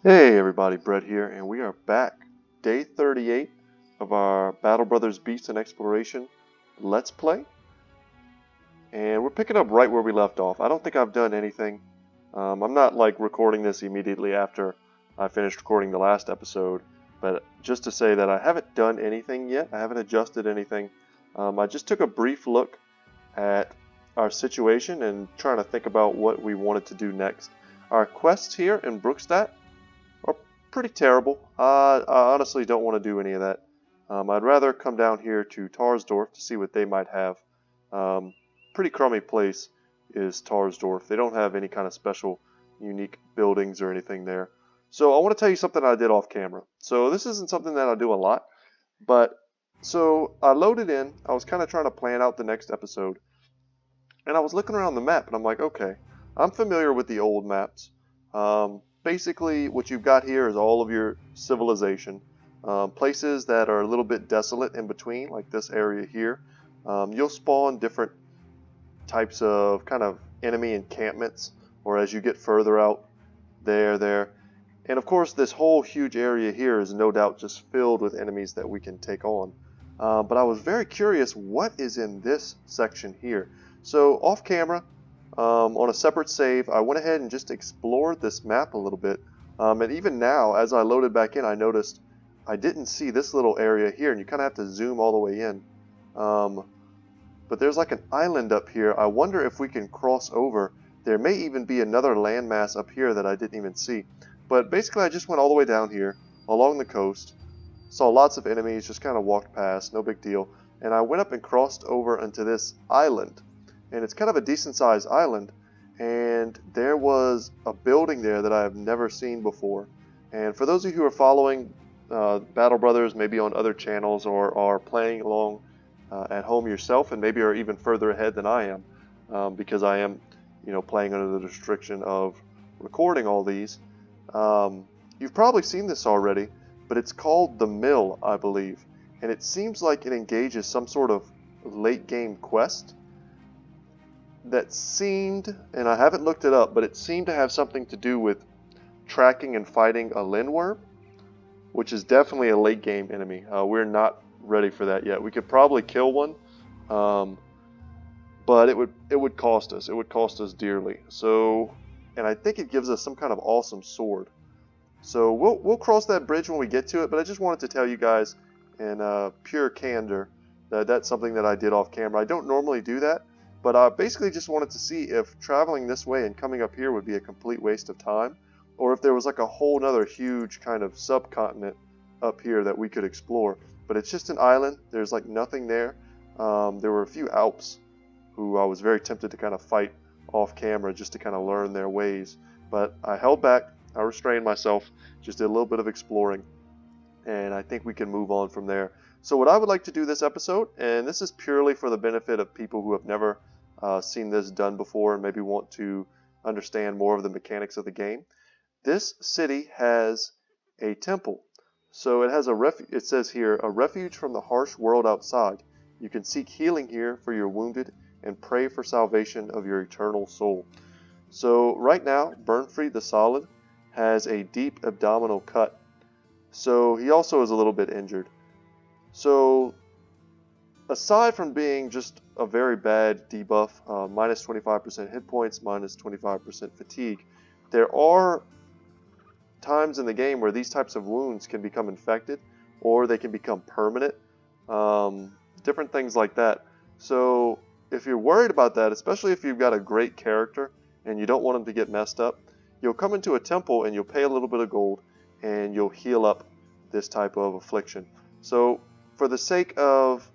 Hey everybody, Brett here, and we are back. Day 38 of our Battle Brothers Beast and Exploration Let's Play. And we're picking up right where we left off. I don't think I've done anything. I'm not like recording this immediately after I finished recording the last episode. But just to say that I haven't done anything yet. I haven't adjusted anything. I just took a brief look at our situation and trying to think about what we wanted to do next. Our quests here in Brookstadt are pretty terrible. I honestly don't want to do any of that. I'd rather come down here to Tarsdorf to see what they might have. Pretty crummy place is Tarsdorf. They don't have any kind of special, unique buildings or anything there. So I want to tell you something I did off camera. So this isn't something that I do a lot, but so I loaded in. I was kind of trying to plan out the next episode, and I was looking around the map, and I'm like, okay, I'm familiar with the old maps. Basically, what you've got here is all of your civilization. Places that are a little bit desolate in between, like this area here. You'll spawn different types of kind of enemy encampments, or as you get further out, there. And of course, this whole huge area here is no doubt just filled with enemies that we can take on. But I was very curious, what is in this section here? So off camera, on a separate save, I went ahead and just explored this map a little bit. And even now, as I loaded back in, I noticed I didn't see this little area here, and you kind of have to zoom all the way in. But there's like an island up here. I wonder if we can cross over. There may even be another landmass up here that I didn't even see. But basically, I just went all the way down here, along the coast, saw lots of enemies, just kind of walked past, no big deal. And I went up and crossed over into this island. And it's kind of a decent sized island, and there was a building there that I have never seen before. And for those of you who are following Battle Brothers, maybe on other channels, or are playing along at home yourself, and maybe are even further ahead than I am, because I am, playing under the restriction of recording all these. You've probably seen this already, but it's called The Mill, I believe, and it seems like it engages some sort of late game quest that seemed, and I haven't looked it up, but it seemed to have something to do with tracking and fighting a lindworm, which is definitely a late game enemy. We're not ready for that yet. We could probably kill one, but it would cost us. It would cost us dearly. So, and I think it gives us some kind of awesome sword. So we'll cross that bridge when we get to it. But I just wanted to tell you guys in pure candor that that's something that I did off camera. I don't normally do that. But I basically just wanted to see if traveling this way and coming up here would be a complete waste of time, or if there was like a whole nother huge kind of subcontinent up here that we could explore. But it's just an island. There's like nothing there. There were a few Alps who I was very tempted to kind of fight off camera just to kind of learn their ways. But I held back. I restrained myself. Just did a little bit of exploring. And I think we can move on from there. So what I would like to do this episode, and this is purely for the benefit of people who have never seen this done before and maybe want to understand more of the mechanics of the game. This city has a temple. So it has it says here, a refuge from the harsh world outside. You can seek healing here for your wounded and pray for salvation of your eternal soul. So right now, Bernfried the Solid has a deep abdominal cut. So he also is a little bit injured. So aside from being just a very bad debuff, minus 25% hit points, minus 25% fatigue, there are times in the game where these types of wounds can become infected, or they can become permanent, different things like that. So if you're worried about that, especially if you've got a great character and you don't want them to get messed up, you'll come into a temple and you'll pay a little bit of gold and you'll heal up this type of affliction. So for the sake of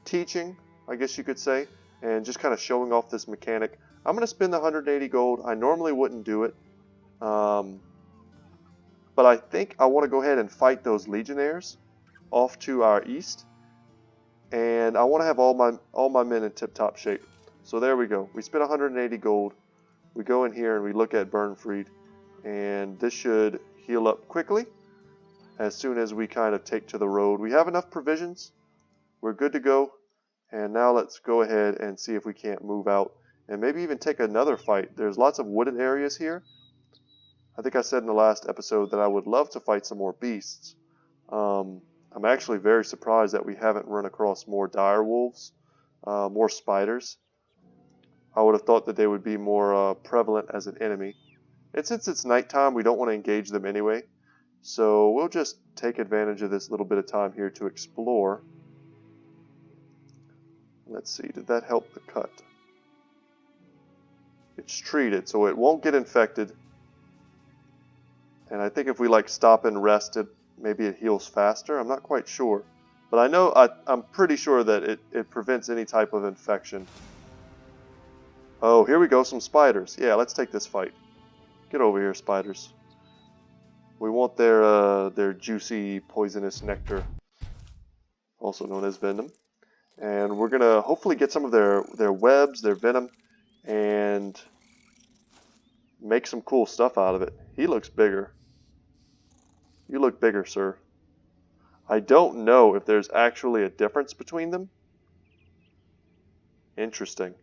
teaching, I guess you could say, and just kind of showing off this mechanic, I'm going to spend the 180 gold. I normally wouldn't do it, but I think I want to go ahead and fight those legionnaires off to our east, and I want to have all my men in tip-top shape. So there we go. We spent 180 gold. We go in here and we look at Bernfried, and this should heal up quickly as soon as we kind of take to the road. We have enough provisions. We're good to go. And now let's go ahead and see if we can't move out and maybe even take another fight. There's lots of wooded areas here. I think I said in the last episode that I would love to fight some more beasts. I'm actually very surprised that we haven't run across more dire wolves, more spiders. I would have thought that they would be more prevalent as an enemy. And since it's nighttime, we don't want to engage them anyway. So we'll just take advantage of this little bit of time here to explore. Let's see, did that help the cut? It's treated, so it won't get infected. And I think if we like stop and rest it, maybe it heals faster. I'm not quite sure. But I know, I'm pretty sure that it prevents any type of infection. Oh, here we go, some spiders. Yeah, let's take this fight. Get over here, spiders. We want their juicy, poisonous nectar, also known as venom. And we're going to hopefully get some of their webs, their venom, and make some cool stuff out of it. He looks bigger. You look bigger, sir. I don't know if there's actually a difference between them. Interesting.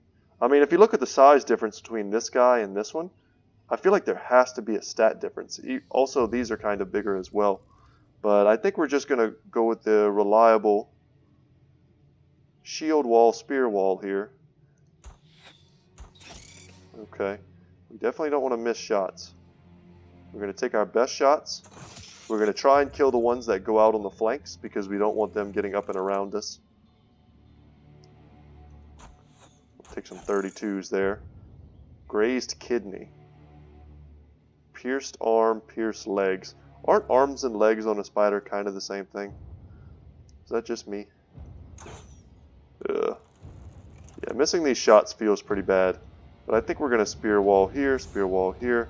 I mean, if you look at the size difference between this guy and this one, I feel like there has to be a stat difference. Also, these are kind of bigger as well. But I think we're just going to go with the reliable shield wall, spear wall here. Okay. We definitely don't want to miss shots. We're going to take our best shots. We're going to try and kill the ones that go out on the flanks because we don't want them getting up and around us. We'll take some 32s there. Grazed kidney. Pierced arm, pierced legs. Aren't arms and legs on a spider kind of the same thing? Is that just me? Ugh. Yeah, missing these shots feels pretty bad. But I think we're going to spear wall here, spear wall here.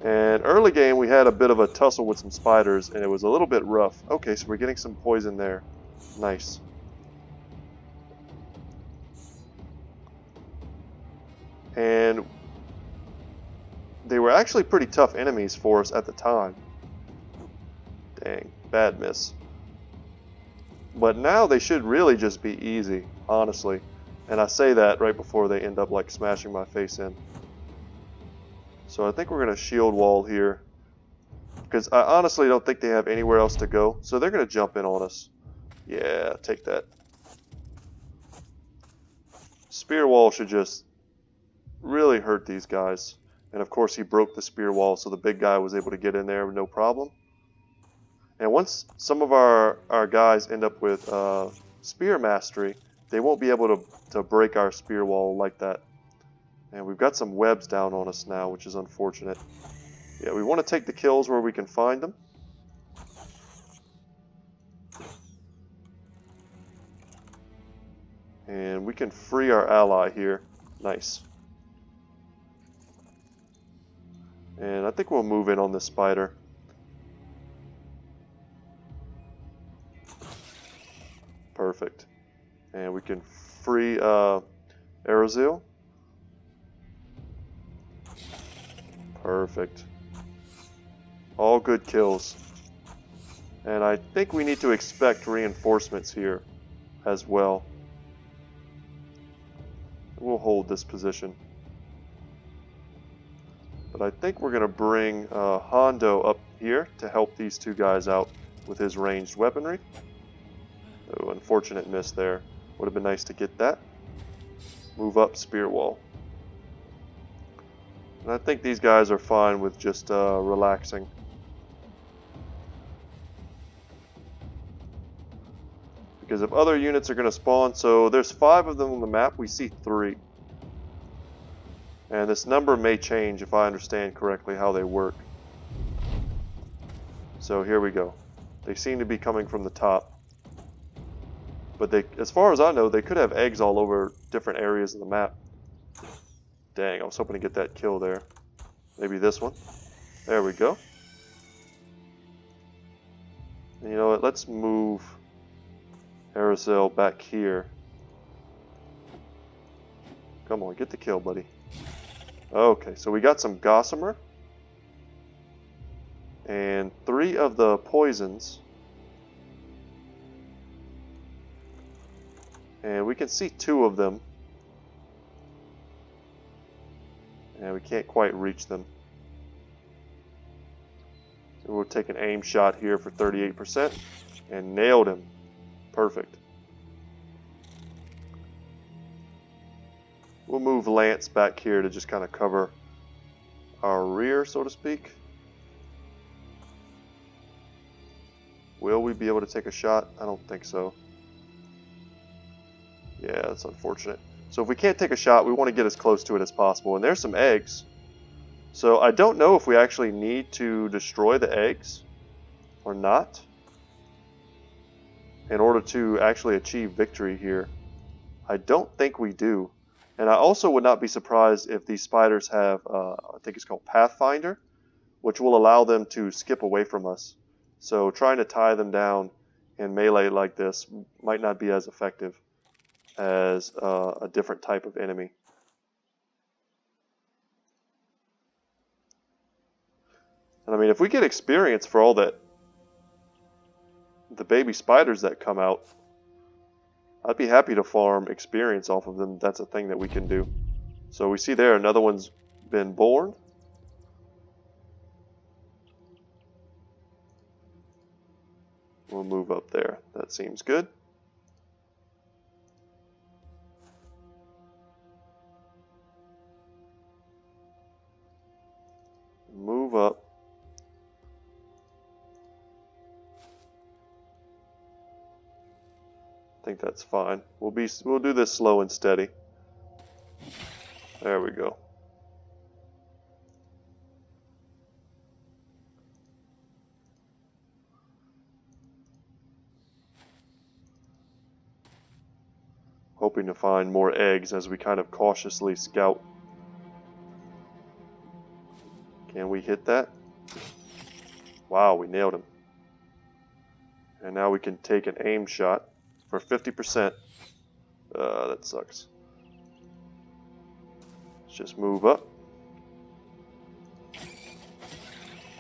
And early game we had a bit of a tussle with some spiders and it was a little bit rough. Okay, so we're getting some poison there. Nice. And they were actually pretty tough enemies for us at the time. Dang, bad miss. But now they should really just be easy, honestly. And I say that right before they end up like smashing my face in. So I think we're going to shield wall here. Because I honestly don't think they have anywhere else to go. So they're going to jump in on us. Yeah, take that. Spear wall should just really hurt these guys. And of course he broke the spear wall so the big guy was able to get in there with no problem. And once some of our guys end up with spear mastery, they won't be able to break our spear wall like that. And we've got some webs down on us now, which is unfortunate. Yeah, we want to take the kills where we can find them. And we can free our ally here. Nice. And I think we'll move in on this spider. Perfect. And we can free Arazil. Perfect. All good kills. And I think we need to expect reinforcements here as well. We'll hold this position. But I think we're going to bring Hondo up here to help these two guys out with his ranged weaponry. Oh, unfortunate miss there. Would have been nice to get that. Move up spear wall. And I think these guys are fine with just relaxing. Because if other units are going to spawn, so there's 5 of them on the map, we see 3. And this number may change if I understand correctly how they work. So here we go. They seem to be coming from the top. But they, as far as I know, they could have eggs all over different areas of the map. Dang, I was hoping to get that kill there. Maybe this one. There we go. And you know what? Let's move Arazil back here. Come on, get the kill, buddy. Okay, so we got some Gossamer. And 3 of the poisons. And we can see 2 of them. And we can't quite reach them. So we'll take an aim shot here for 38% and nailed him. Perfect. We'll move Lance back here to just kind of cover our rear, so to speak. Will we be able to take a shot? I don't think so. Yeah, that's unfortunate. So if we can't take a shot, we want to get as close to it as possible. And there's some eggs. So I don't know if we actually need to destroy the eggs or not in order to actually achieve victory here. I don't think we do. And I also would not be surprised if these spiders have, I think it's called Pathfinder, which will allow them to skip away from us. So trying to tie them down in melee like this might not be as effective as a different type of enemy. And I mean, if we get experience for all the baby spiders that come out, I'd be happy to farm experience off of them. That's a thing that we can do. So we see there another one's been born. We'll move up there. That seems good. Move up. I think that's fine. We'll do this slow and steady. There we go. Hoping to find more eggs as we kind of cautiously scout. Can we hit that? Wow, we nailed him. And now we can take an aim shot for 50%. That sucks. Let's just move up.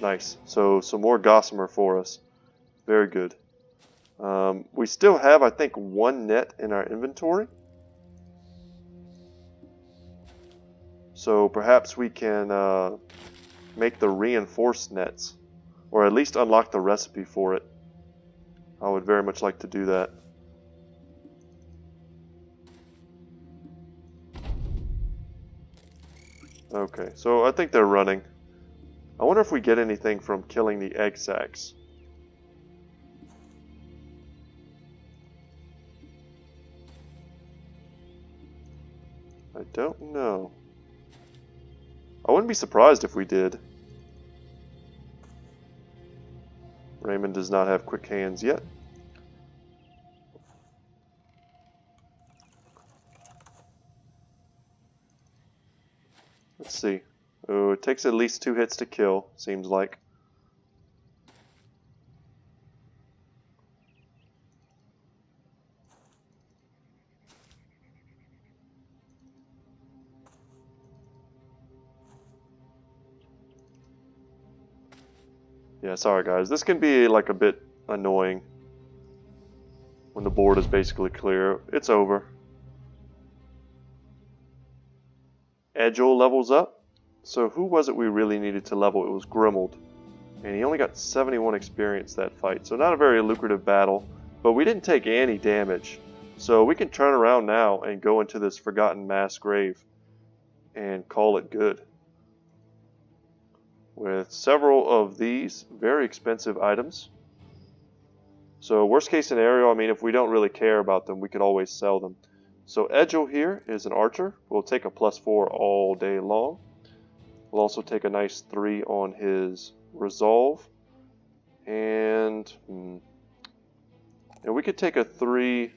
Nice. So some more gossamer for us. Very good. We still have, I think, one net in our inventory. So perhaps we can make the reinforced nets, or at least unlock the recipe for it. I would very much like to do that. Okay, so I think they're running. I wonder if we get anything from killing the egg sacs. I don't know. I wouldn't be surprised if we did. Raymond does not have quick hands yet. Let's see. Oh, it takes at least 2 hits to kill, seems like. Yeah, sorry guys. This can be like a bit annoying when the board is basically clear. It's over. Edgel levels up. So who was it we really needed to level? It was Grimold. And he only got 71 experience that fight. So not a very lucrative battle. But we didn't take any damage. So we can turn around now and go into this Forgotten Mass Grave and call it good. With several of these very expensive items. So worst case scenario, I mean, if we don't really care about them, we could always sell them. So Edgel here is an archer. We'll take a +4 all day long. We'll also take a nice 3 on his resolve. And we could take a 3.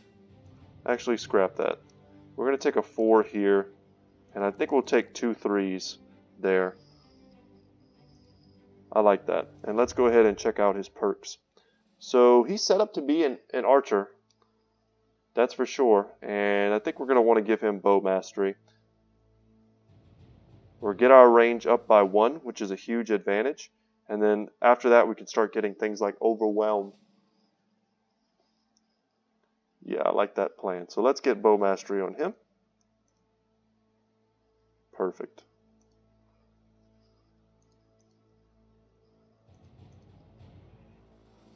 Actually, scrap that. We're going to take a 4 here. And I think we'll take 2 3s there. I like that. And let's go ahead and check out his perks. So he's set up to be an archer. That's for sure. And I think we're going to want to give him bow mastery. Or get our range up by 1, which is a huge advantage. And then after that, we can start getting things like overwhelm. Yeah, I like that plan. So let's get bow mastery on him. Perfect.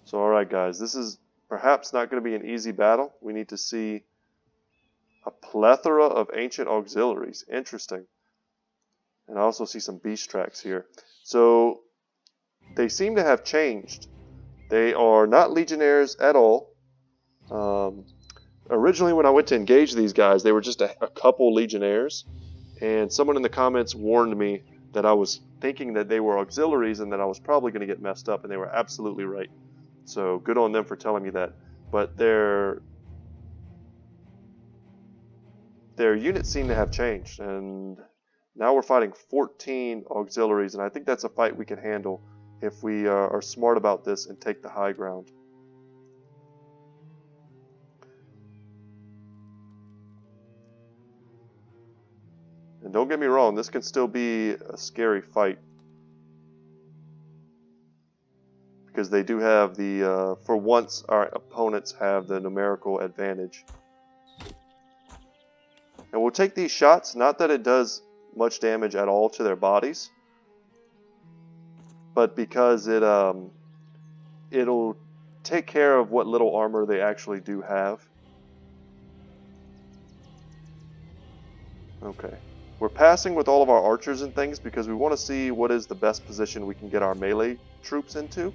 So alright guys, this is perhaps not going to be an easy battle. We need to see a plethora of ancient auxiliaries. Interesting. And I also see some beast tracks here. So they seem to have changed. They are not legionnaires at all. Originally when I went to engage these guys, they were just a couple legionnaires. And someone in the comments warned me that I was thinking that they were auxiliaries and that I was probably going to get messed up, and they were absolutely right. So good on them for telling me that. But their units seem to have changed, and now we're fighting 14 auxiliaries, and I think that's a fight we can handle if we are smart about this and take the high ground. And don't get me wrong, this can still be a scary fight. Because they do have the, for once our opponents have the numerical advantage. And we'll take these shots, not that it does much damage at all to their bodies, but because it'll take care of what little armor they actually do have. Okay. We're passing with all of our archers and things because we want to see what is the best position we can get our melee troops into.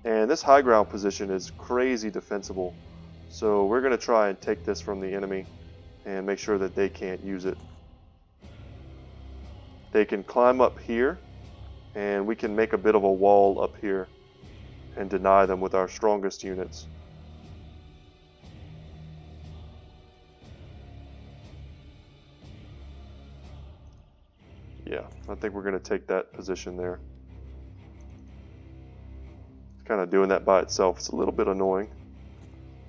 And this high ground position is crazy defensible. So we're going to try and take this from the enemy and make sure that they can't use it. They can climb up here, and we can make a bit of a wall up here and deny them with our strongest units. Yeah, I think we're going to take that position there. It's kind of doing that by itself. It's a little bit annoying.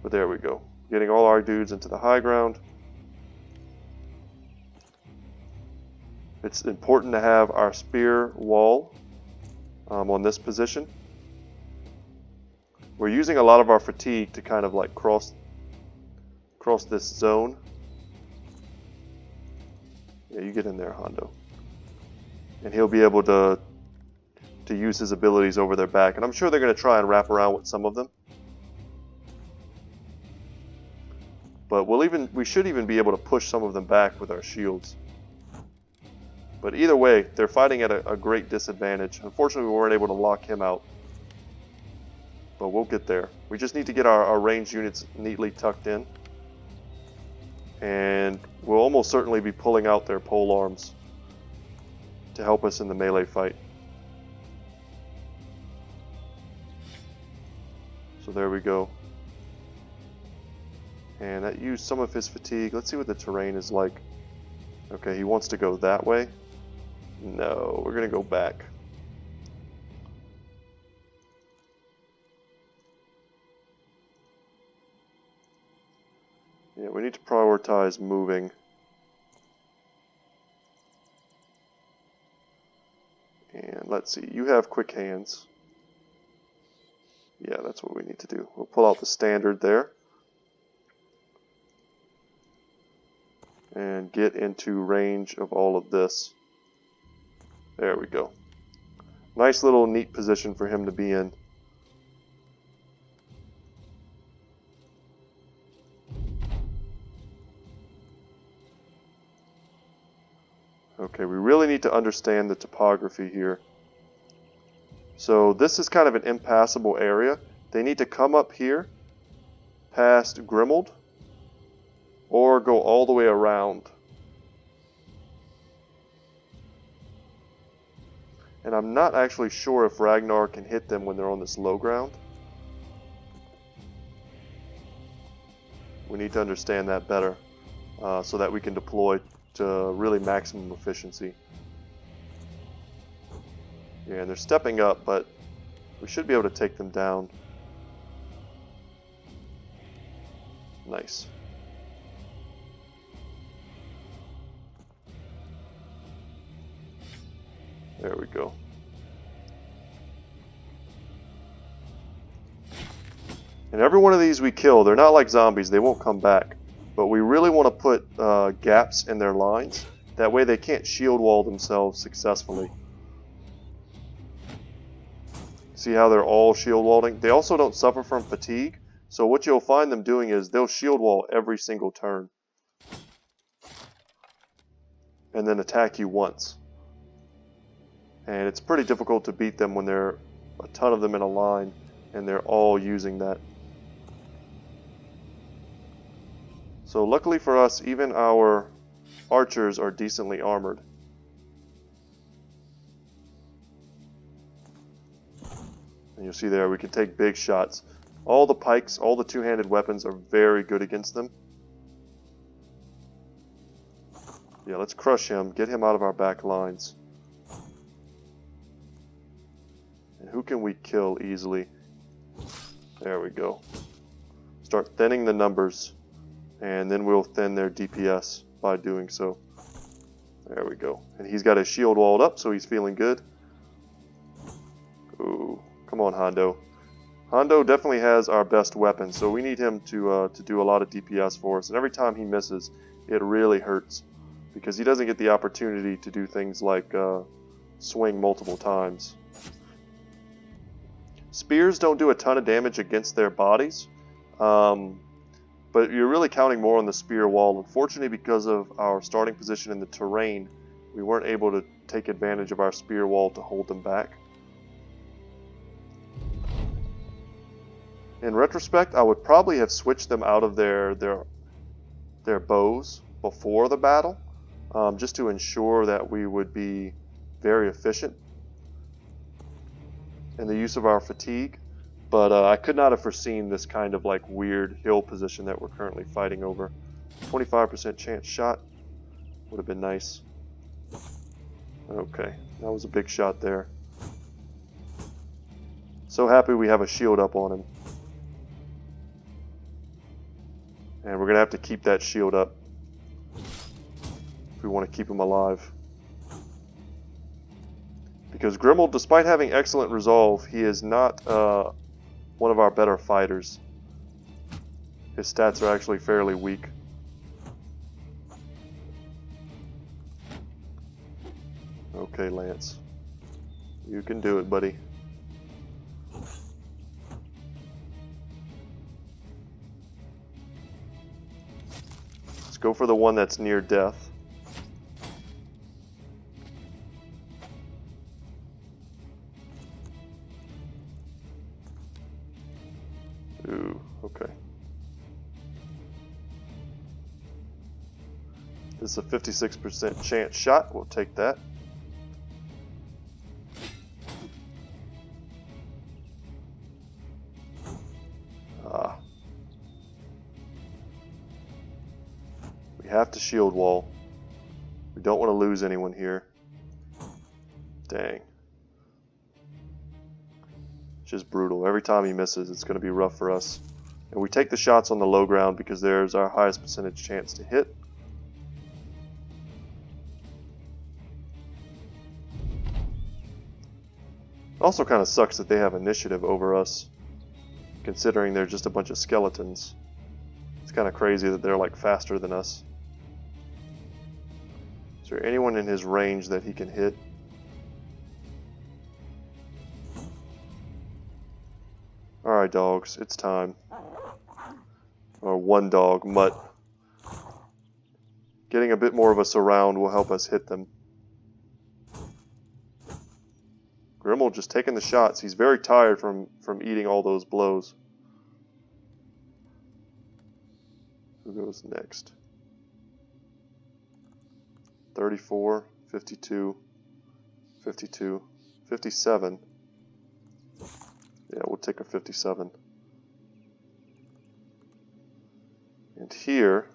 But there we go. Getting all our dudes into the high ground. It's important to have our spear wall on this position. We're using a lot of our fatigue to kind of like cross this zone. Yeah, you get in there, Hondo. And he'll be able to use his abilities over their back. And I'm sure they're going to try and wrap around with some of them. But we should even be able to push some of them back with our shields. But either way, they're fighting at a great disadvantage. Unfortunately, we weren't able to lock him out. But we'll get there. We just need to get our ranged units neatly tucked in. And we'll almost certainly be pulling out their pole arms to help us in the melee fight. So there we go. And that used some of his fatigue. Let's see what the terrain is like. Okay, he wants to go that way. No, we're going to go back. Yeah, we need to prioritize moving. And let's see, you have quick hands. Yeah, that's what we need to do. We'll pull out the standard there. And get into range of all of this. There we go. Nice little neat position for him to be in. Okay, we really need to understand the topography here. So this is kind of an impassable area. They need to come up here, past Grimald, or go all the way around. And I'm not actually sure if Ragnar can hit them when they're on this low ground. We need to understand that better so that we can deploy to really maximum efficiency. Yeah, and they're stepping up, but we should be able to take them down. Nice. There we go. And every one of these we kill, they're not like zombies, they won't come back. But we really want to put gaps in their lines. That way they can't shield wall themselves successfully. See how they're all shield walled? They also don't suffer from fatigue. So what you'll find them doing is they'll shield wall every single turn. And then attack you once. And it's pretty difficult to beat them when there are a ton of them in a line and they're all using that. So luckily for us, even our archers are decently armored. And you'll see there we can take big shots. All the pikes, all the two-handed weapons are very good against them. Yeah, let's crush him, get him out of our back lines. And who can we kill easily? There we go. Start thinning the numbers, and then we'll thin their DPS by doing so. There we go. And he's got his shield walled up, so he's feeling good. Ooh, come on, Hondo. Hondo definitely has our best weapon, so we need him to do a lot of DPS for us. And every time he misses, it really hurts, because he doesn't get the opportunity to do things like swing multiple times. Spears don't do a ton of damage against their bodies, but you're really counting more on the spear wall. Unfortunately, because of our starting position in the terrain, we weren't able to take advantage of our spear wall to hold them back. In retrospect, I would probably have switched them out of their bows before the battle, just to ensure that we would be very efficient in the use of our fatigue. But I could not have foreseen this kind of like weird hill position that we're currently fighting over. 25% chance shot would have been nice. Okay, that was a big shot there. So happy we have a shield up on him. And we're going to have to keep that shield up if we want to keep him alive. Because Grimmel, despite having excellent resolve, he is not one of our better fighters. His stats are actually fairly weak. Okay, Lance. You can do it, buddy. Let's go for the one that's near death. Ooh, okay. This is a 56% chance shot. We'll take that. We have to shield wall. We don't want to lose anyone here. Dang. Just brutal. Every time he misses, it's going to be rough for us. And we take the shots on the low ground because there's our highest percentage chance to hit. It also kind of sucks that they have initiative over us, considering they're just a bunch of skeletons. It's kind of crazy that they're like faster than us. Is there anyone in his range that he can hit? Alright, dogs, it's time. Or one dog, Mutt. Getting a bit more of a surround will help us hit them. Grimmel just taking the shots. He's very tired from eating all those blows. Who goes next? 34, 52, 52, 57. Yeah, we'll take a 57. And here,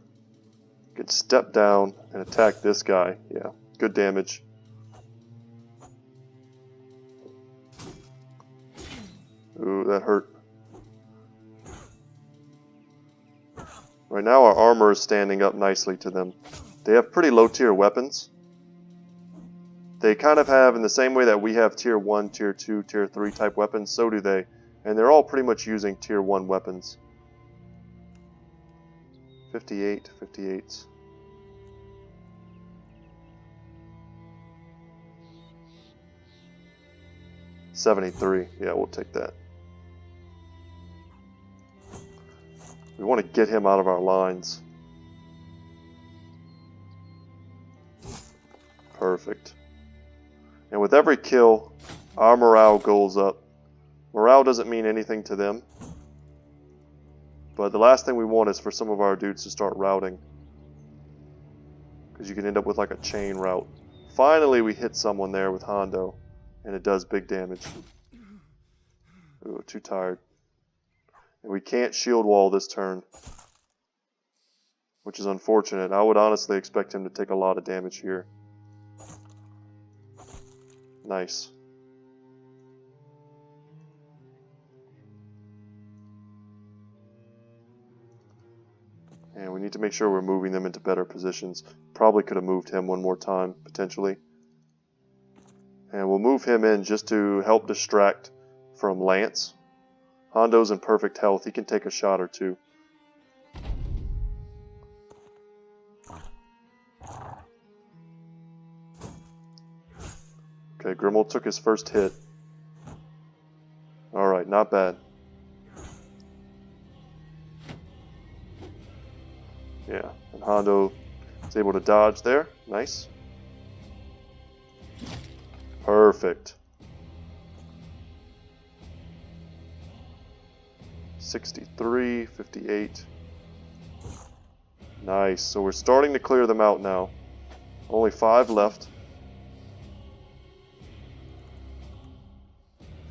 you can step down and attack this guy. Yeah, good damage. Ooh, that hurt. Right now our armor is standing up nicely to them. They have pretty low tier weapons. They kind of have, in the same way that we have tier 1, tier 2, tier 3 type weapons, so do they. And they're all pretty much using tier 1 weapons. 58, 58s. 73. Yeah, we'll take that. We want to get him out of our lines. Perfect. And with every kill, our morale goes up. Morale doesn't mean anything to them. But the last thing we want is for some of our dudes to start routing. Because you can end up with like a chain route. Finally we hit someone there with Hondo. And it does big damage. Ooh, too tired. And we can't shield wall this turn. Which is unfortunate. I would honestly expect him to take a lot of damage here. Nice. And we need to make sure we're moving them into better positions. Probably could have moved him one more time, potentially. And we'll move him in just to help distract from Lance. Hondo's in perfect health. He can take a shot or two. Okay, Grimmel took his first hit. Alright, not bad. Yeah, and Hondo is able to dodge there. Nice. Perfect. 63, 58. Nice. So we're starting to clear them out now. Only 5 left.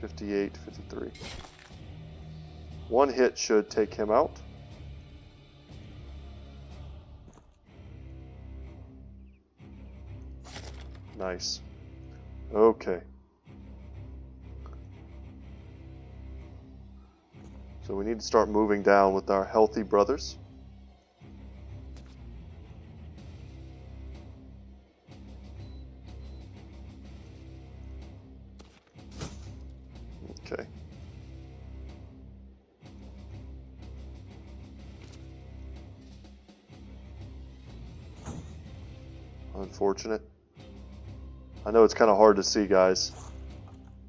58, 53. One hit should take him out. Nice. Okay. So we need to start moving down with our healthy brothers. Okay. Unfortunate. I know it's kind of hard to see, guys.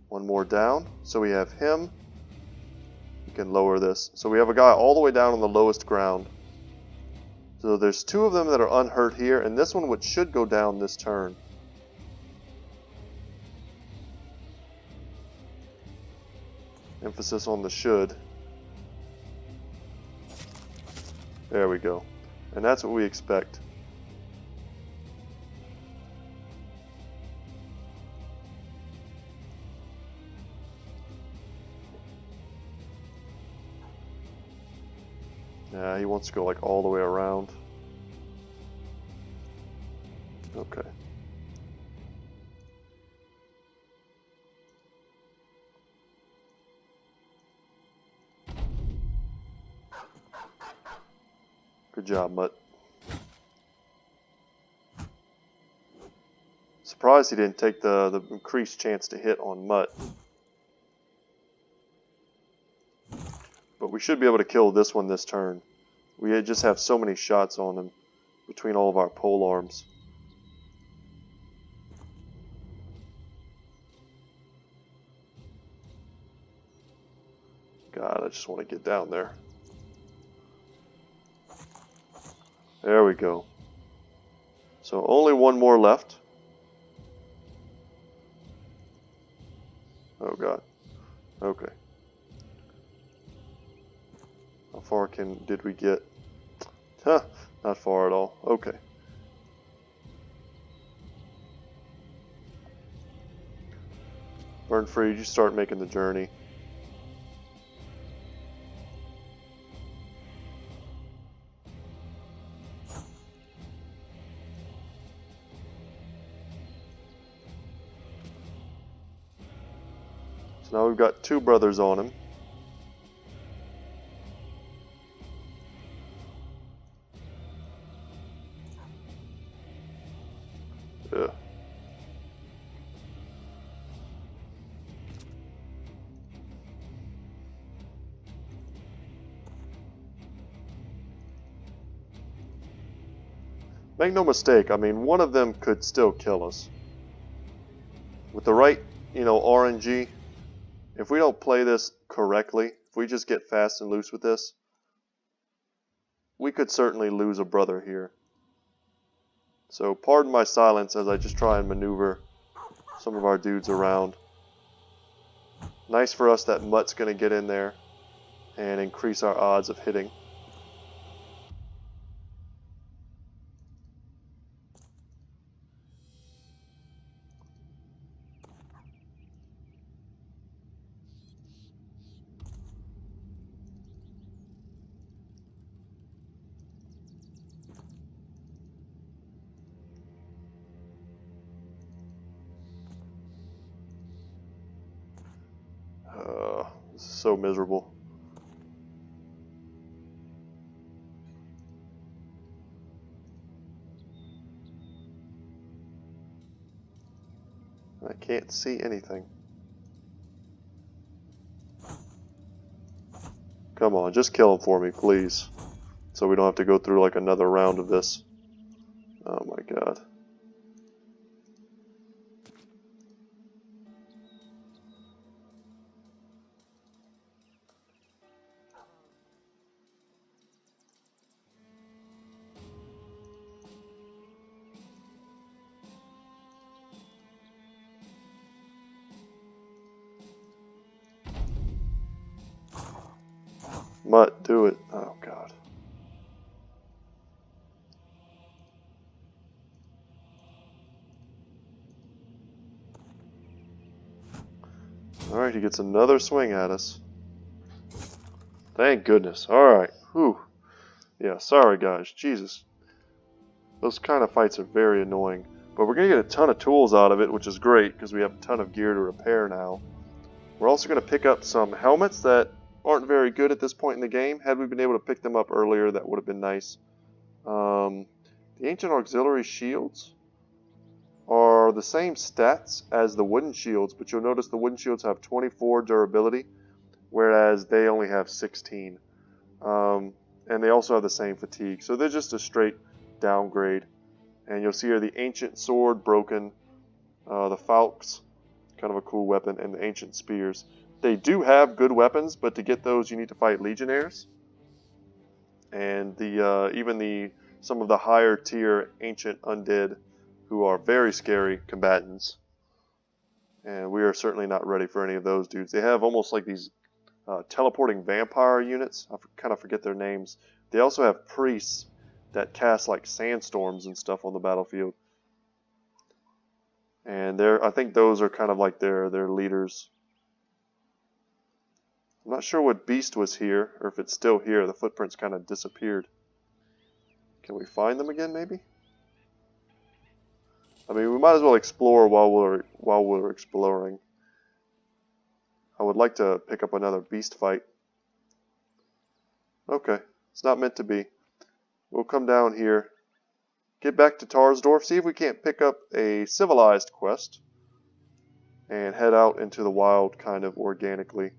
One more down. So we have him. We can lower this. So we have a guy all the way down on the lowest ground. So there's 2 of them that are unhurt here, and this one which should go down this turn. Emphasis on the should. There we go. And that's what we expect. Yeah, he wants to go like all the way around. Okay. Good job, Mutt. Surprised he didn't take the increased chance to hit on Mutt. But we should be able to kill this one this turn. We just have so many shots on him between all of our pole arms. God, I just want to get down there. There we go. So only one more left. Oh God. Okay. How far did we get? Huh, not far at all. Okay. Burn free, you start making the journey. So now we've got 2 brothers on him. Ugh. Make no mistake, I mean, one of them could still kill us. With the right, RNG, If we don't play this correctly, if we just get fast and loose with this, we could certainly lose a brother here. So pardon my silence as I just try and maneuver some of our dudes around. Nice for us that Mutt's going to get in there and increase our odds of hitting. This is so miserable. I can't see anything. Come on, just kill him for me, please. So we don't have to go through like another round of this. Oh my god. Mutt, do it. Oh god. Alright, he gets another swing at us. Thank goodness. Alright. Whew. Yeah, sorry guys. Jesus. Those kind of fights are very annoying. But we're going to get a ton of tools out of it, which is great, because we have a ton of gear to repair now. We're also going to pick up some helmets that aren't very good at this point in the game. Had we been able to pick them up earlier, that would have been nice. The Ancient Auxiliary Shields are the same stats as the wooden shields, but you'll notice the wooden shields have 24 durability, whereas they only have 16. And they also have the same fatigue, so they're just a straight downgrade. And you'll see here the Ancient Sword broken, the Falx, kind of a cool weapon, and the Ancient Spears. They do have good weapons, but to get those you need to fight Legionnaires. And some of the higher tier Ancient Undead, who are very scary combatants. And we are certainly not ready for any of those dudes. They have almost like these teleporting vampire units. I kind of forget their names. They also have priests that cast like sandstorms and stuff on the battlefield. And I think those are kind of like their leaders. I'm not sure what beast was here, or if it's still here. The footprints kind of disappeared. Can we find them again, maybe? I mean, we might as well explore while we're exploring. I would like to pick up another beast fight. Okay, it's not meant to be. We'll come down here, get back to Tarsdorf, see if we can't pick up a civilized quest, and head out into the wild kind of organically.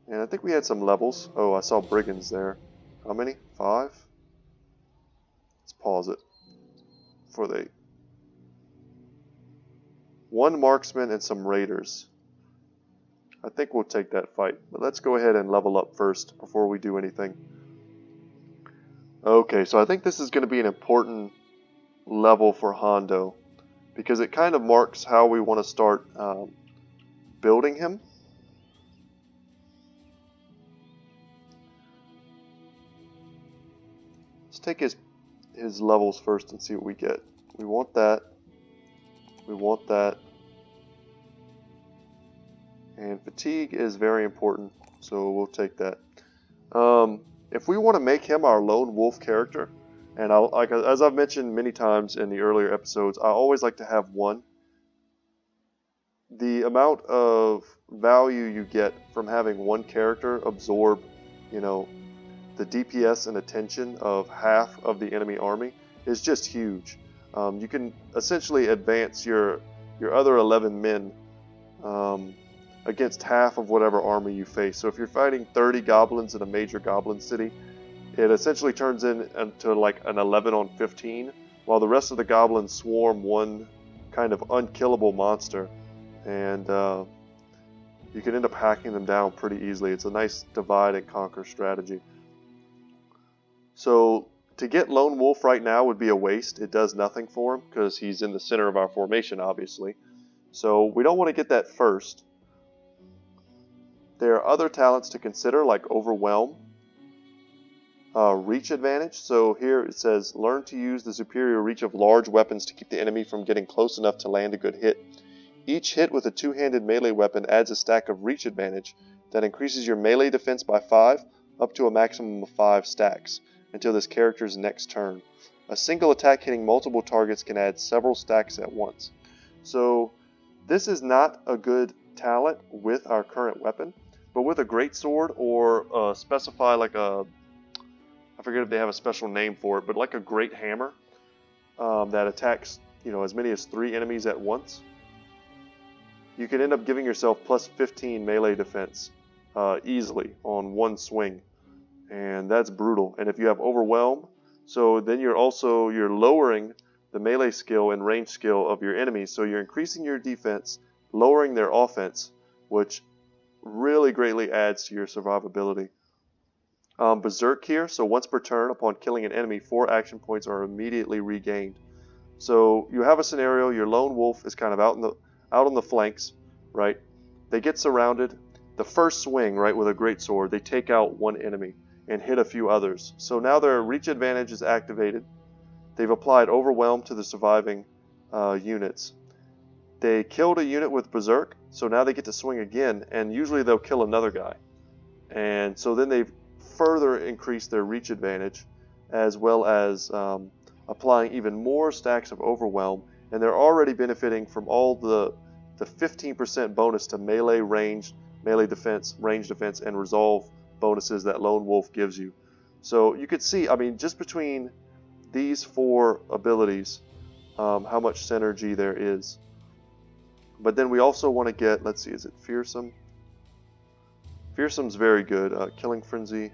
And I think we had some levels. Oh, I saw brigands there. How many? 5? Let's pause it. For the 1 marksman and some raiders. I think we'll take that fight. But let's go ahead and level up first before we do anything. Okay, so I think this is going to be an important level for Hondo, because it kind of marks how we want to start building him. Let's take his levels first and see what we get. We want that. We want that. And fatigue is very important, so we'll take that. If we want to make him our lone wolf character, and as I've mentioned many times in the earlier episodes, I always like to have one. The amount of value you get from having one character absorb, the DPS and attention of half of the enemy army is just huge. You can essentially advance your other 11 men against half of whatever army you face. So if you're fighting 30 goblins in a major goblin city, it essentially turns into like an 11 on 15, while the rest of the goblins swarm one kind of unkillable monster, and you can end up hacking them down pretty easily. It's a nice divide and conquer strategy. So to get Lone Wolf right now would be a waste. It does nothing for him because he's in the center of our formation, obviously. So we don't want to get that first. There are other talents to consider, like Overwhelm, Reach Advantage. So here it says, learn to use the superior reach of large weapons to keep the enemy from getting close enough to land a good hit. Each hit with a two-handed melee weapon adds a stack of Reach Advantage that increases your melee defense by 5, up to a maximum of 5 stacks, until this character's next turn. A single attack hitting multiple targets can add several stacks at once. So this is not a good talent with our current weapon, but with a greatsword or specify like a, I forget if they have a special name for it, but like a great hammer that attacks, you know, as many as 3 enemies at once, you can end up giving yourself plus 15 melee defense easily on one swing, and that's brutal. And if you have Overwhelm, so then you're lowering the melee skill and range skill of your enemies, so you're increasing your defense, lowering their offense, which really greatly adds to your survivability. Berserk here, so once per turn upon killing an enemy, 4 action points are immediately regained. So you have a scenario, your Lone Wolf is kind of out on the flanks, right? They get surrounded. The first swing, right, with a greatsword, they take out one enemy and hit a few others. So now their reach advantage is activated. They've applied Overwhelm to the surviving units. They killed a unit with Berserk, so now they get to swing again, and usually they'll kill another guy. And so then they've further increased their reach advantage, as well as applying even more stacks of Overwhelm, and they're already benefiting from all the 15% bonus to melee range, melee defense, range defense, and resolve bonuses that Lone Wolf gives you. So you could see, I mean, just between these 4 abilities, how much synergy there is. But then we also want to get, let's see, is it Fearsome? Fearsome's very good. Killing Frenzy.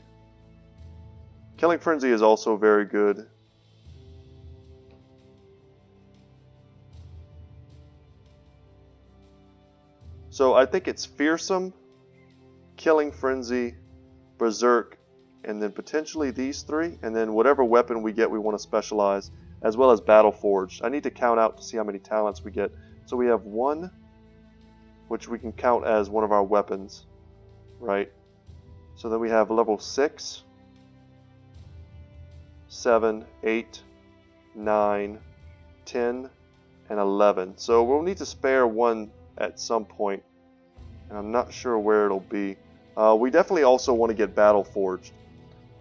Killing Frenzy is also very good. So I think it's Fearsome, Killing Frenzy, Berserk, and then potentially these 3, and then whatever weapon we get we want to specialize, as well as Battle Forged. I need to count out to see how many talents we get. So we have 1, which we can count as one of our weapons, right? So then we have level 6, 7, 8, 9, 10, and 11. So we'll need to spare 1 at some point, and I'm not sure where it'll be. We definitely also want to get Battle Forged.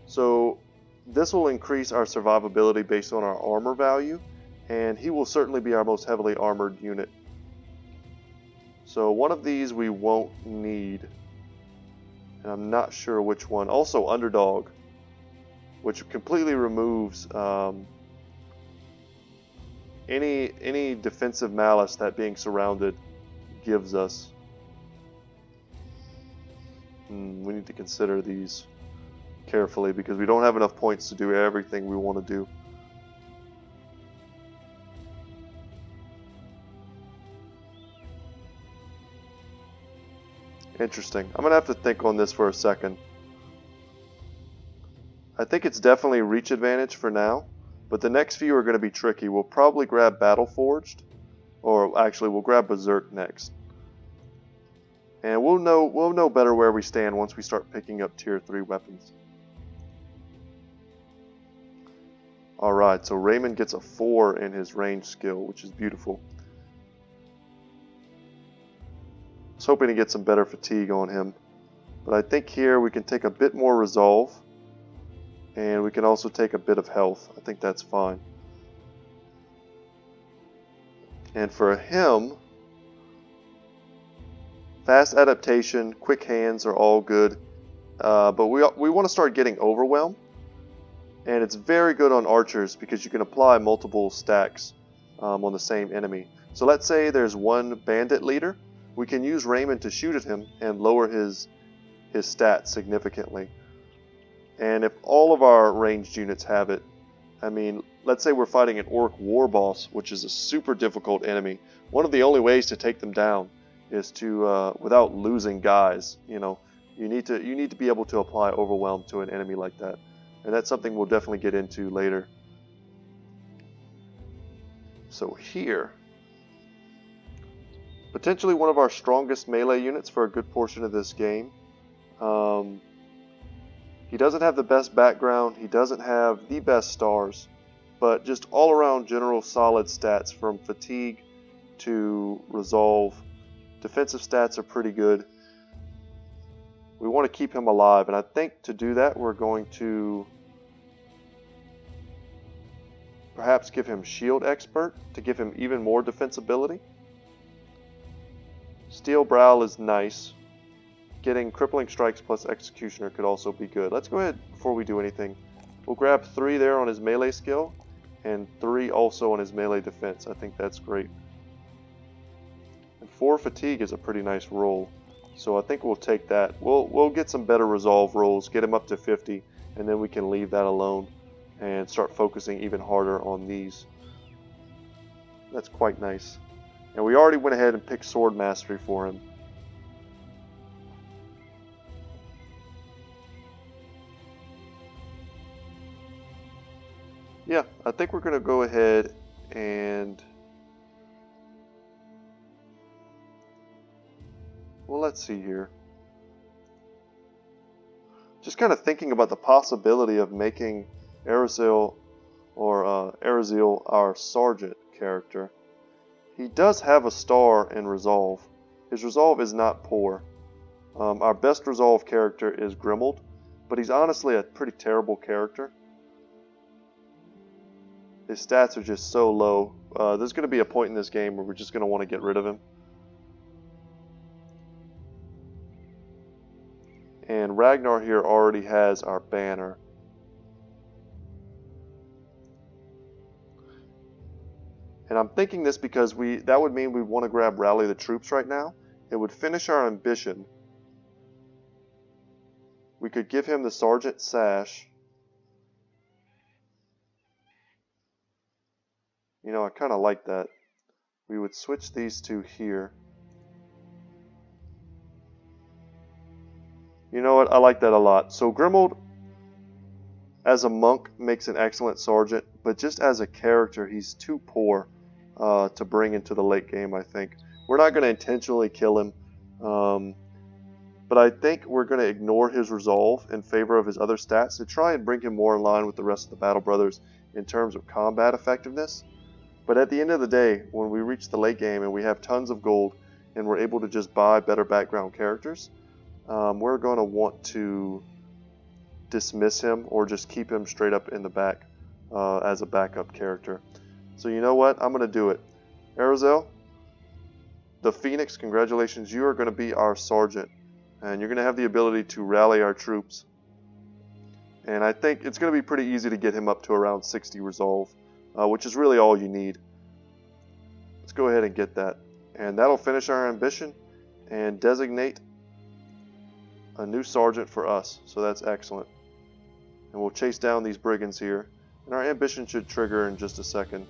So this will increase our survivability based on our armor value, and he will certainly be our most heavily armored unit. So one of these we won't need, and I'm not sure which one. Also Underdog, which completely removes any defensive malice that being surrounded gives us. We need to consider these carefully because we don't have enough points to do everything we want to do. Interesting. I'm going to have to think on this for a second. I think it's definitely reach advantage for now, but the next few are going to be tricky. We'll probably grab Battle Forged, or actually we'll grab Berserk next. And we'll know better where we stand once we start picking up tier 3 weapons. Alright, so Raymond gets a 4 in his range skill, which is beautiful. I was hoping to get some better fatigue on him. But I think here we can take a bit more resolve. And we can also take a bit of health. I think that's fine. And for him, fast adaptation, quick hands are all good. But we want to start getting Overwhelm. And it's very good on archers because you can apply multiple stacks on the same enemy. So let's say there's one bandit leader. We can use Raymond to shoot at him and lower his stats significantly. And if all of our ranged units have it, I mean, let's say we're fighting an orc war boss, which is a super difficult enemy. One of the only ways to take them down is to, without losing guys, you know, you need to be able to apply overwhelm to an enemy like that. And that's something we'll definitely get into later. So here, potentially one of our strongest melee units for a good portion of this game. He doesn't have the best background, he doesn't have the best stars, but just all around general solid stats from fatigue to resolve. Defensive stats are pretty good. We want to keep him alive, and I think to do that we're going to perhaps give him Shield Expert to give him even more defensibility. Steel Brow is nice. Getting Crippling Strikes plus Executioner could also be good. Let's go ahead before we do anything. We'll grab 3 there on his melee skill and 3 also on his melee defense. I think that's great. And 4 Fatigue is a pretty nice roll. So I think we'll take that. We'll get some better resolve rolls, get him up to 50, and then we can leave that alone and start focusing even harder on these. That's quite nice. And we already went ahead and picked Sword Mastery for him. Yeah, I think we're going to go ahead and... well, let's see here. Just kind of thinking about the possibility of making Arazil our Sergeant character. He does have a star in Resolve. His Resolve is not poor. Our best Resolve character is Grimold, but he's honestly a pretty terrible character. His stats are just so low. There's going to be a point in this game where we're just going to want to get rid of him. And Ragnar here already has our banner. And I'm thinking this because that would mean we want to grab Rally the Troops right now. It would finish our ambition. We could give him the Sergeant Sash. You know, I kind of like that. We would switch these two here. You know what? I like that a lot. So Grimold, as a monk, makes an excellent sergeant, but just as a character, he's too poor to bring into the late game, I think. We're not going to intentionally kill him, but I think we're going to ignore his resolve in favor of his other stats to try and bring him more in line with the rest of the Battle Brothers in terms of combat effectiveness. But at the end of the day, when we reach the late game and we have tons of gold and we're able to just buy better background characters, we're going to want to dismiss him or just keep him straight up in the back as a backup character. So you know what? I'm going to do it. Arazil, the Phoenix, congratulations. You are going to be our sergeant. And you're going to have the ability to rally our troops. And I think it's going to be pretty easy to get him up to around 60 resolve, which is really all you need. Let's go ahead and get that. And that'll finish our ambition and designate a new sergeant for us. So that's excellent. And we'll chase down these brigands here. And our ambition should trigger in just a second.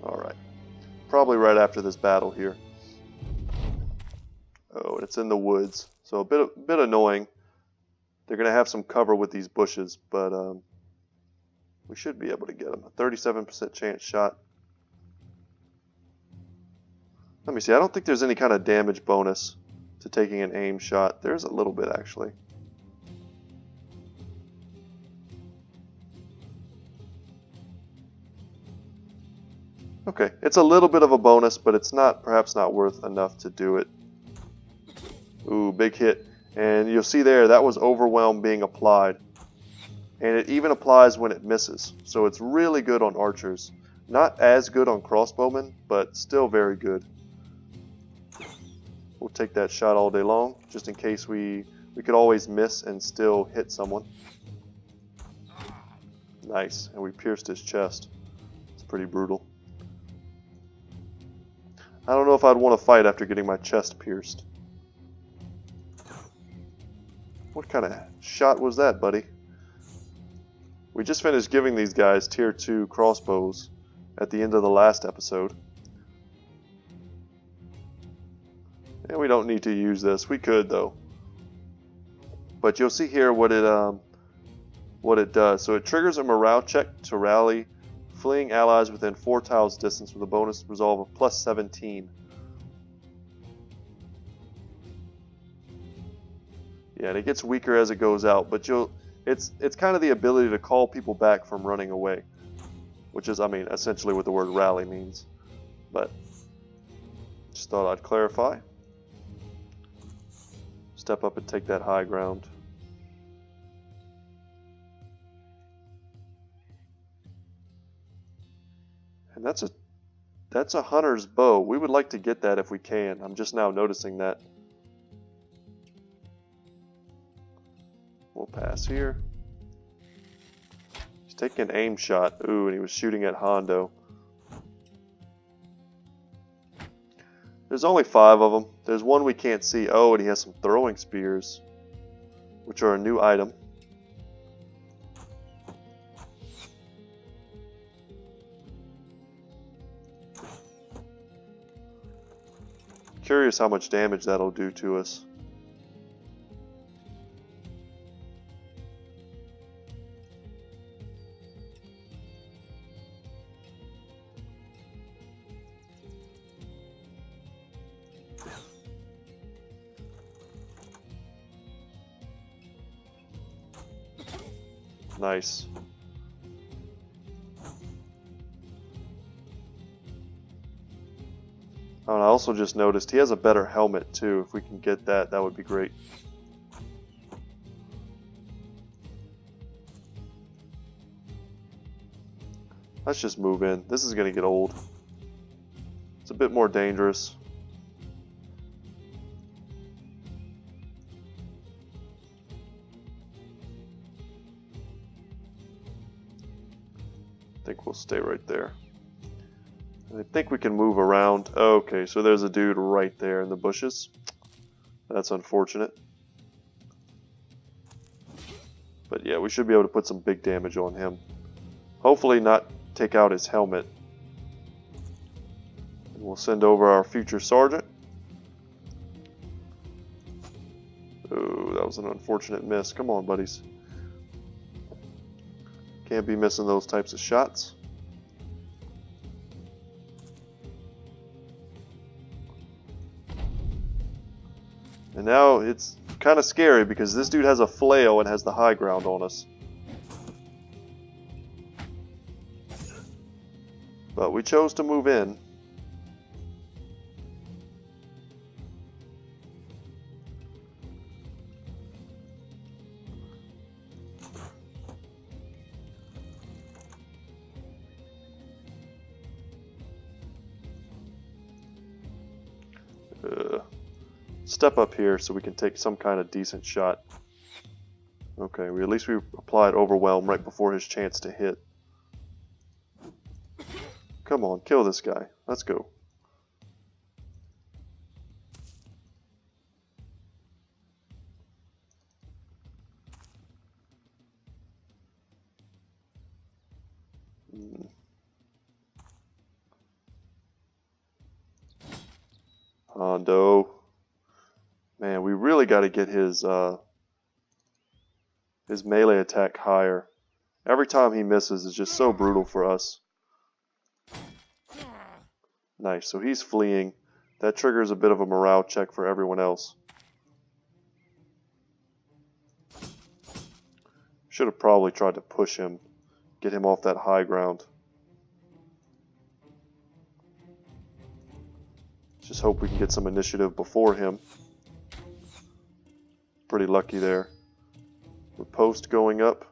Alright. Probably right after this battle here. Oh, it's in the woods. So a bit annoying. They're going to have some cover with these bushes, but we should be able to get them. A 37% chance shot. Let me see. I don't think there's any kind of damage bonus to taking an aim shot. There's a little bit, actually. Okay, it's a little bit of a bonus, but it's perhaps not worth enough to do it. Ooh, big hit. And you'll see there, that was Overwhelm being applied. And it even applies when it misses. So it's really good on archers. Not as good on crossbowmen, but still very good. We'll take that shot all day long, just in case we could always miss and still hit someone. Nice, and we pierced his chest. It's pretty brutal. I don't know if I'd want to fight after getting my chest pierced. What kind of shot was that, buddy? We just finished giving these guys tier 2 crossbows at the end of the last episode. And we don't need to use this. We could though. But you'll see here what it does. So it triggers a morale check to rally fleeing allies within 4 tiles distance with a bonus resolve of plus 17. Yeah, and it gets weaker as it goes out, but it's kind of the ability to call people back from running away, which is, I mean, essentially what the word rally means. But just thought I'd clarify. Step up and take that high ground. And that's a hunter's bow. We would like to get that if we can. I'm just now noticing that. We'll pass here. He's taking an aim shot. Ooh, and he was shooting at Hondo. There's only 5 of them. There's one we can't see. Oh, and he has some throwing spears, which are a new item. Curious how much damage that'll do to us. Nice. Oh, and I also just noticed he has a better helmet too. If we can get that, that would be great. Let's just move in. This is going to get old. It's a bit more dangerous. I think we'll stay right there. I think we can move around. Okay, so there's a dude right there in the bushes. That's unfortunate. But yeah, we should be able to put some big damage on him. Hopefully not take out his helmet. And we'll send over our future sergeant. Oh, that was an unfortunate miss. Come on, buddies. Can't be missing those types of shots. And now it's kind of scary because this dude has a flail and has the high ground on us. But we chose to move in. Step up here so we can take some kind of decent shot. Okay, at least we applied overwhelm right before his chance to hit. Come on, kill this guy. Let's go. Hondo. Man, we really got to get his melee attack higher. Every time he misses is just so brutal for us. Nice, so he's fleeing. That triggers a bit of a morale check for everyone else. Should have probably tried to push him, get him off that high ground. Just hope we can get some initiative before him. Pretty lucky there. Riposte going up.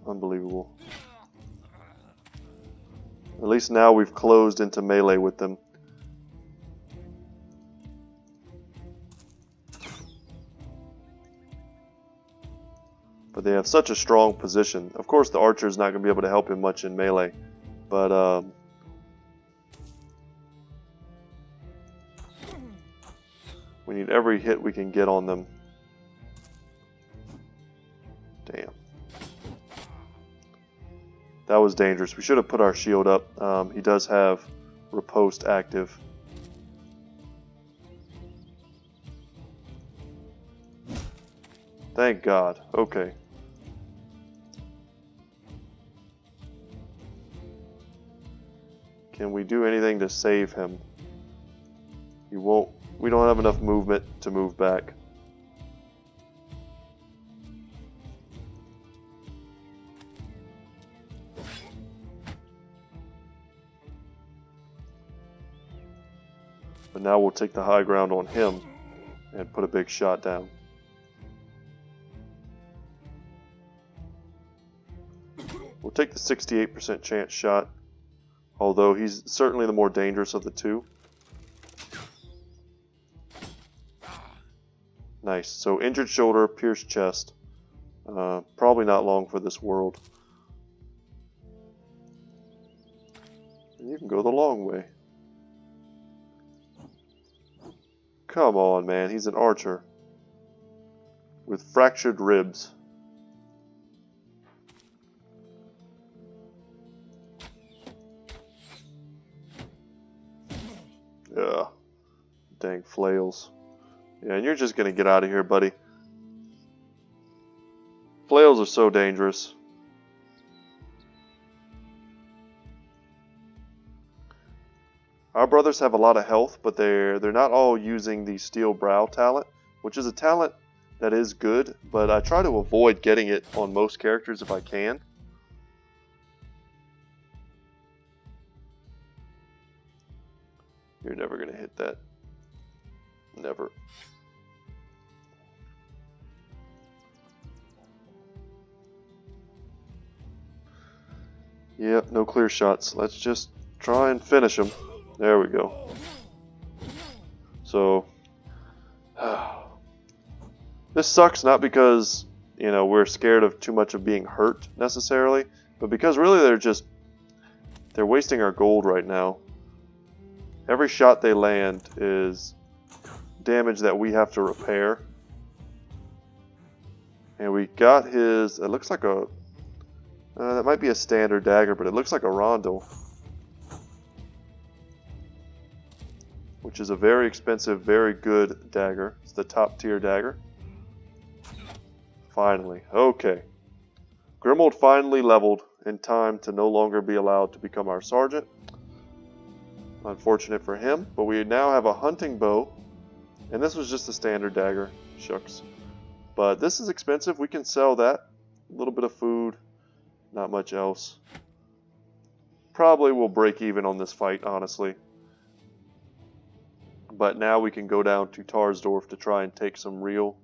Unbelievable. At least now we've closed into melee with them. But they have such a strong position. Of course, the archer is not going to be able to help him much in melee. But we need every hit we can get on them. Damn. That was dangerous. We should have put our shield up. He does have riposte active. Thank God. Okay. Can we do anything to save him? He won't. We don't have enough movement to move back. But now we'll take the high ground on him and put a big shot down. We'll take the 68% chance shot, although he's certainly the more dangerous of the two. Nice. So injured shoulder, pierced chest. Probably not long for this world. And you can go the long way. Come on, man. He's an archer with fractured ribs. Yeah. Dang flails. Yeah, and you're just gonna get out of here, buddy. Flails are so dangerous. Our brothers have a lot of health, but they're not all using the Steel Brow talent, which is a talent that is good, but I try to avoid getting it on most characters if I can. You're never gonna hit that. Never. Yep, no clear shots. Let's just try and finish him. There we go. So, this sucks not because, you know, we're scared of too much of being hurt necessarily, but because really they're wasting our gold right now. Every shot they land is damage that we have to repair. And we got his, it looks like a, that might be a standard dagger, but it looks like a rondel. Which is a very expensive, very good dagger. It's the top tier dagger. Finally. Okay. Grimold finally leveled in time to no longer be allowed to become our sergeant. Unfortunate for him, but we now have a hunting bow. And this was just a standard dagger. Shucks. But this is expensive. We can sell that. A little bit of food. Not much else. Probably will break even on this fight, honestly. But now we can go down to Tarsdorf to try and take some real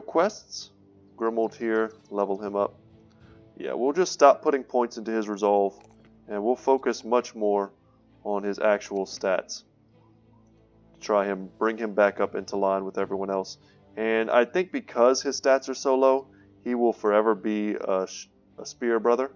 quests. Grimold here, level him up. Yeah, we'll just stop putting points into his resolve, and we'll focus much more on his actual stats. Try him, bring him back up into line with everyone else. And I think because his stats are so low, he will forever be a spear brother.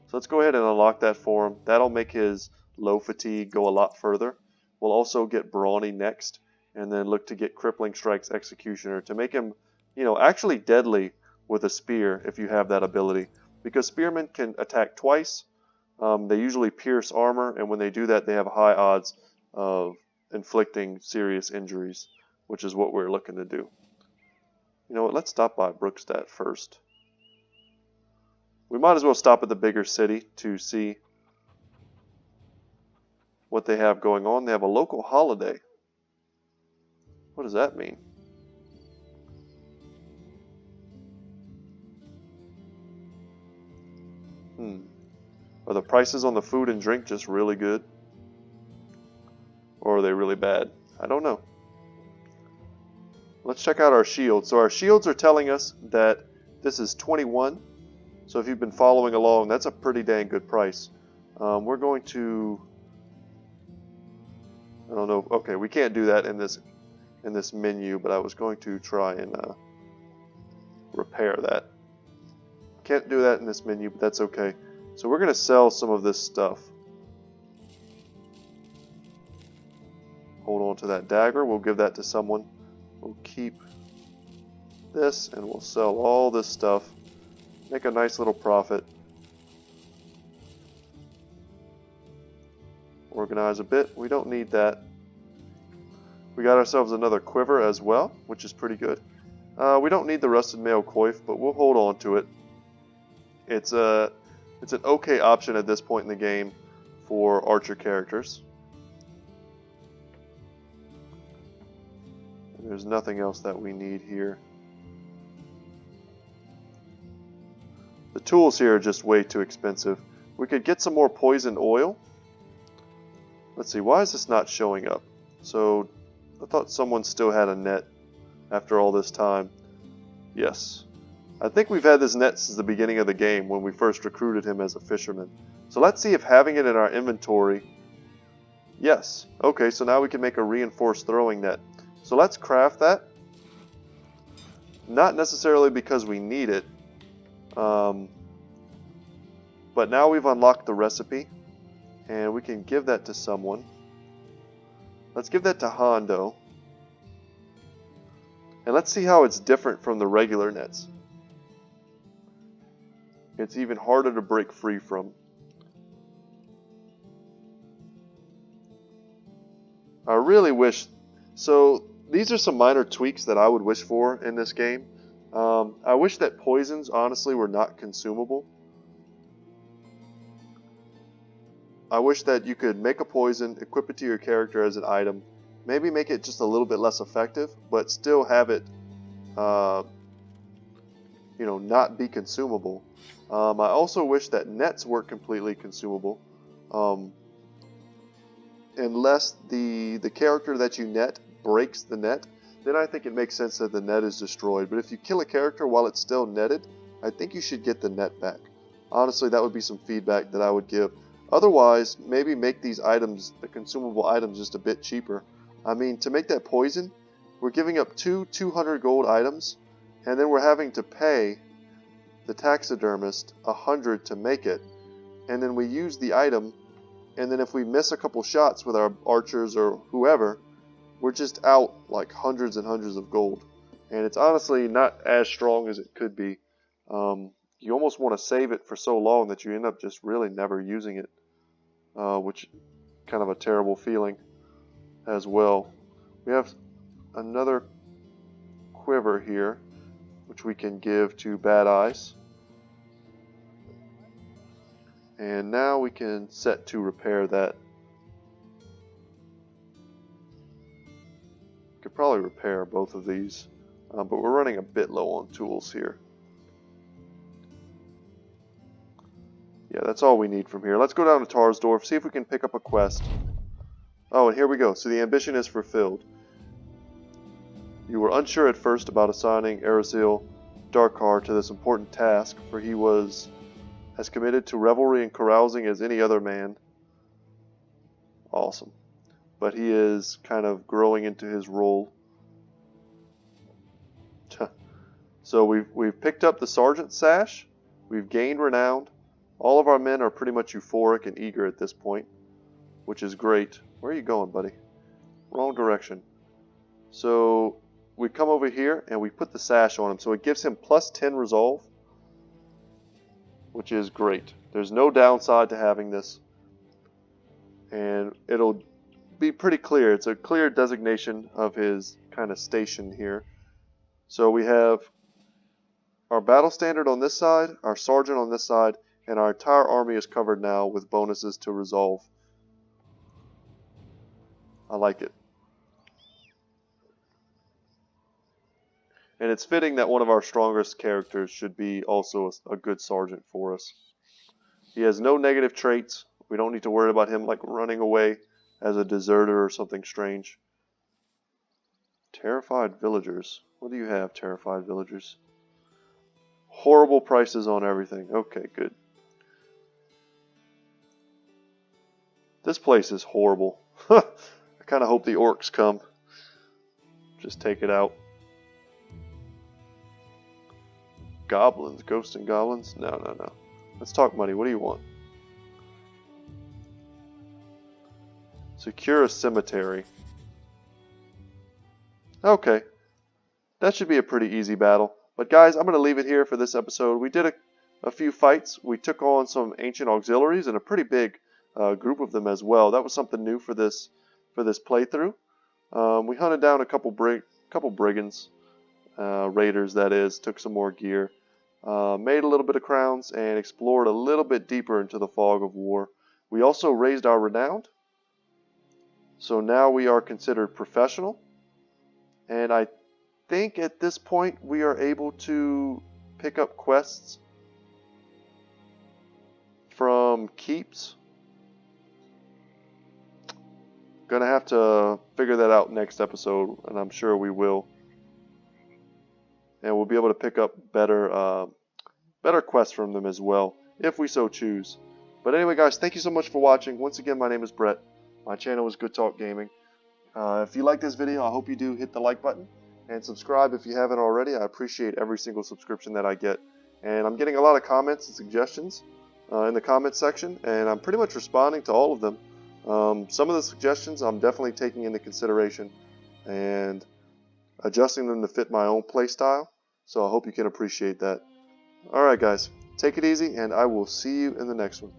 So let's go ahead and unlock that for him. That'll make his low fatigue go a lot further. We'll also get Brawny next, and then look to get Crippling Strike's Executioner to make him, you know, actually deadly with a spear if you have that ability. Because spearmen can attack twice. They usually pierce armor, and when they do that, they have high odds of inflicting serious injuries, which is what we're looking to do. You know what, let's stop by Brookstadt first. We might as well stop at the bigger city to see what they have going on. They have a local holiday. What does that mean? Are the prices on the food and drink just really good? Or are they really bad? I don't know. Let's check out our shields. So our shields are telling us that this is 21. So if you've been following along, that's a pretty dang good price. We're going to... I don't know. Okay, we can't do that in this menu, but I was going to try and repair that. Can't do that in this menu, but that's okay. So we're going to sell some of this stuff. Hold on to that dagger. We'll give that to someone. We'll keep this and we'll sell all this stuff. Make a nice little profit. Organize a bit. We don't need that. We got ourselves another quiver as well, which is pretty good. We don't need the rusted male coif, but we'll hold on to it. It's an okay option at this point in the game for archer characters. There's nothing else that we need here. The tools here are just way too expensive. We could get some more poisoned oil. Let's see, why is this not showing up? So, I thought someone still had a net after all this time. Yes. I think we've had this net since the beginning of the game when we first recruited him as a fisherman. So let's see if having it in our inventory... Yes. Okay, so now we can make a reinforced throwing net. So let's craft that. Not necessarily because we need it. But now we've unlocked the recipe. And we can give that to someone. Let's give that to Hondo. And let's see how it's different from the regular nets. It's even harder to break free from. I really wish... So, these are some minor tweaks that I would wish for in this game. I wish that poisons, honestly, were not consumable. I wish that you could make a poison, equip it to your character as an item, maybe make it just a little bit less effective, but still have it, not be consumable. I also wish that nets weren't completely consumable, unless the character that you net breaks the net. Then I think it makes sense that the net is destroyed. But if you kill a character while it's still netted, I think you should get the net back. Honestly, that would be some feedback that I would give. Otherwise, maybe make these items, the consumable items, just a bit cheaper. I mean, to make that poison, we're giving up two 200 gold items, and then we're having to pay the taxidermist 100 to make it. And then we use the item, and then if we miss a couple shots with our archers or whoever, we're just out like hundreds and hundreds of gold. And it's honestly not as strong as it could be. You almost want to save it for so long that you end up just really never using it. Which kind of a terrible feeling as well. We have another quiver here, which we can give to Bad Eyes. And now we can set to repair that. Could probably repair both of these, but we're running a bit low on tools here. Yeah, that's all we need from here. Let's go down to Tarsdorf, see if we can pick up a quest. Oh, and here we go. So the ambition is fulfilled. You were unsure at first about assigning Erezil Darkar to this important task, for he was as committed to revelry and carousing as any other man. Awesome. But he is kind of growing into his role. So we've picked up the sergeant sash. We've gained renown. All of our men are pretty much euphoric and eager at this point, which is great. Where are you going, buddy? Wrong direction. So we come over here and we put the sash on him. So it gives him plus 10 resolve, which is great. There's no downside to having this. And it'll be pretty clear. It's a clear designation of his kind of station here. So we have our battle standard on this side, our sergeant on this side, and our entire army is covered now with bonuses to resolve. I like it. And it's fitting that one of our strongest characters should be also a good sergeant for us. He has no negative traits. We don't need to worry about him like running away as a deserter or something strange. Terrified villagers. What do you have, terrified villagers? Horrible prices on everything. Okay, good. This place is horrible. I kind of hope the orcs come. Just take it out. goblins. Ghosts and goblins? No, no, no. Let's talk money. What do you want? Secure a cemetery. Okay. That should be a pretty easy battle. But guys, I'm going to leave it here for this episode. We did a few fights. We took on some ancient auxiliaries and a pretty big group of them as well. That was something new for this playthrough. We hunted down a couple brigands, raiders that is, took some more gear, made a little bit of crowns, and explored a little bit deeper into the fog of war. We also raised our renown, so now we are considered professional, and I think at this point we are able to pick up quests from keeps. Gonna have to figure that out next episode, and I'm sure we will. And we'll be able to pick up better quests from them as well, if we so choose. But anyway, guys, thank you so much for watching. Once again, my name is Brett. My channel is Good Talk Gaming. If you like this video, I hope you do hit the like button and subscribe if you haven't already. I appreciate every single subscription that I get, and I'm getting a lot of comments and suggestions in the comments section, and I'm pretty much responding to all of them. Some of the suggestions I'm definitely taking into consideration and adjusting them to fit my own play style, so I hope you can appreciate that. Alright guys, take it easy, and I will see you in the next one.